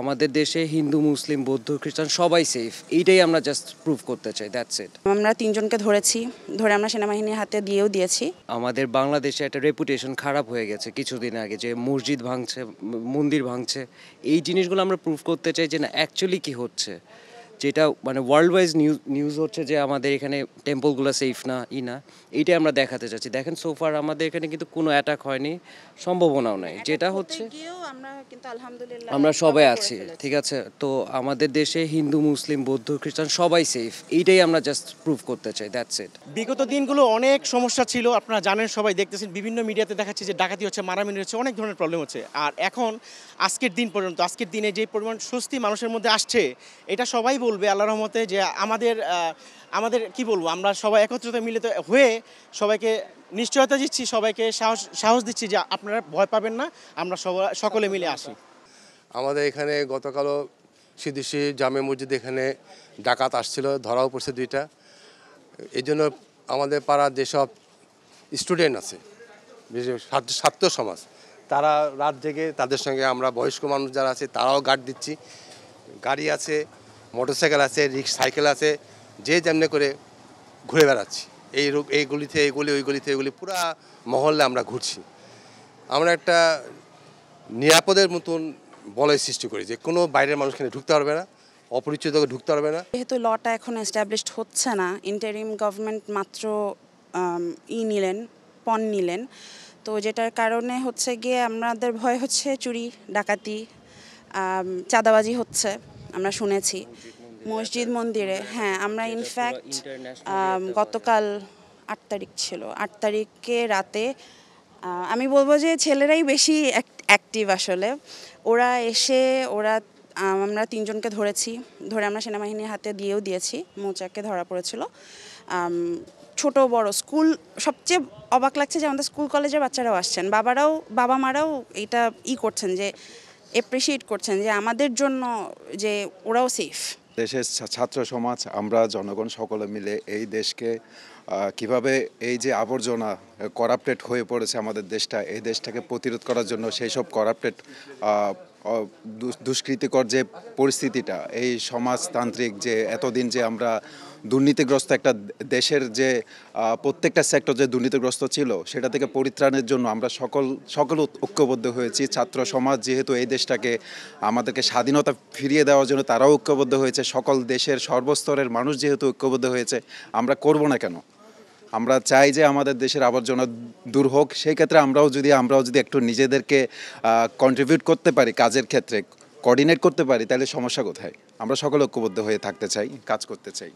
আমাদের দেশে হিন্দু, মুসলিম, বৌদ্ধ, খ্রিস্টান সবাই সেফ। এইটাই আমরা জাস্ট প্রুভ করতে চাই, দ্যাটস ইট। আমরা ৩ জনকে ধরেছি, ধরে আমরা সেনাবাহিনীর হাতে দিয়েও দিয়েছি। আমাদের বাংলাদেশে একটা রেপুটেশন খারাপ হয়ে গেছে কিছুদিন আগে, যে মসজিদ ভাঙছে, মন্দির ভাঙছে। এই জিনিসগুলো আমরা প্রুভ করতে চাই যে না, অ্যাকচুয়ালি কি হচ্ছে, যেটা মানে ওয়ার্ল্ড ওয়াইজ নিউজ হচ্ছে যে আমাদের এখানে টেম্পলগুলো সেফ না, এইটাই আমরা দেখাতে চাচ্ছি। দেখেন সোফার আমাদের এখানে কিন্তু কোনো অ্যাটাক হয়নি, সম্ভাবনাও নাই। যেটা হচ্ছে আমরা সবাই আছি, ঠিক আছে। তো আমাদের দেশে হিন্দু, মুসলিম, বৌদ্ধ, খ্রিস্টান সবাই সেফ। এইটাই আমরা জাস্ট প্রুভ করতে চাই, দ্যাটস ইট। বিগত দিনগুলো অনেক সমস্যা ছিল, আপনারা জানেন, সবাই দেখতেছেন, বিভিন্ন মিডিয়াতে দেখাচ্ছে যে ডাকাতি হচ্ছে, মারামারি হচ্ছে, অনেক ধরনের প্রবলেম হচ্ছে। আর এখন আজকের দিন পর্যন্ত, আজকের দিনে যে পরিমাণ স্বস্তি মানুষের মধ্যে আসছে, এটা সবাই বলবে আল্লাহর রহমতে যে আমাদের কি বলবো, আমরা সবাই একত্রিত মিলিত হয়ে সবাইকে নিশ্চয়তা দিচ্ছি, সবাইকে সাহস দিচ্ছি যে আপনারা ভয় পাবেন না, আমরা সকলে মিলে আসি। আমাদের এখানে গতকালও সিদ্দিশি জামে মসজিদ এখানে ডাকাত আসছিল, ধরাও পড়ছে 2টা। এই জন্য আমাদের পাড়ার যেসব স্টুডেন্ট আছে, বিশেষ ছাত্র সমাজ, তারা রাত জেগে, তাদের সঙ্গে আমরা বয়স্ক মানুষ যারা আছে তারাও গার্ড দিচ্ছি। গাড়ি আছে, মোটরসাইকেল আছে, সাইকেল আছে, যে যেমনি করে ঘুরে বেড়াচ্ছি। এই গলিতে এই গলি, ওই গলিতে ওই গলি, পুরা মহল্লে আমরা ঘুরছি। আমরা একটা নিরাপদের মতন বলয় সৃষ্টি করি যে কোনো বাইরের মানুষ এখানে ঢুকতে পারবে না, অপরিচিত ঢুকতে পারবে না। যেহেতু লটা এখন এস্টাবলিশড হচ্ছে না, ইন্টারিম গভর্নমেন্ট মাত্র পণ নিলেন, তো যেটার কারণে হচ্ছে গিয়ে আমাদের ভয় হচ্ছে চুরি ডাকাতি, চাঁদাবাজি হচ্ছে, আমরা শুনেছি মসজিদ মন্দিরে। হ্যাঁ, আমরা ইনফ্যাক্ট গতকাল 8 তারিখ ছিল, 8 তারিখে রাতে আমি বলবো যে ছেলেরাই বেশি অ্যাক্টিভ আসলে। আমরা 3 জনকে ধরেছি, ধরে আমরা সেনাবাহিনীর হাতে দিয়েও দিয়েছি। মৌচাকে ধরা পড়েছিল। ছোট বড় স্কুল, সবচেয়ে অবাক লাগছে যে আমাদের স্কুল কলেজের বাচ্চারাও আসছেন, বাবা মারাও এটা করছেন, যে অ্যাপ্রিসিয়েট করছেন যে আমাদের জন্য যে ওরাও সেফ। দেশের ছাত্র সমাজ, আমরা জনগণ সকলে মিলে এই দেশকে কিভাবে এই যে আবর্জনা করাপ্টেড হয়ে পড়েছে আমাদের দেশটা, এই দেশটাকে প্রতিরোধ করার জন্য সেই সব করাপ্টেড দুষ্কৃতিকর যে পরিস্থিতিটা, এই সমাজতান্ত্রিক যে এতদিন যে আমরা দুর্নীতিগ্রস্ত একটা দেশের যে প্রত্যেকটা সেক্টর যে দুর্নীতিগ্রস্ত ছিল, সেটা থেকে পরিত্রাণের জন্য আমরা সকল ঐক্যবদ্ধ হয়েছি। ছাত্র সমাজ যেহেতু এই দেশটাকে আমাদেরকে স্বাধীনতা ফিরিয়ে দেওয়ার জন্য তারাও ঐক্যবদ্ধ হয়েছে, সকল দেশের সর্বস্তরের মানুষ যেহেতু ঐক্যবদ্ধ হয়েছে, আমরা করব না কেন? আমরা চাই যে আমাদের দেশের আবর্জনা দূর হোক। সেই ক্ষেত্রে আমরাও যদি একটু নিজেদেরকে কন্ট্রিবিউট করতে পারি, কাজের ক্ষেত্রে কোঅর্ডিনেট করতে পারি, তাহলে সমস্যা কোথায়? আমরা সকলে ঐক্যবদ্ধ হয়ে থাকতে চাই, কাজ করতে চাই।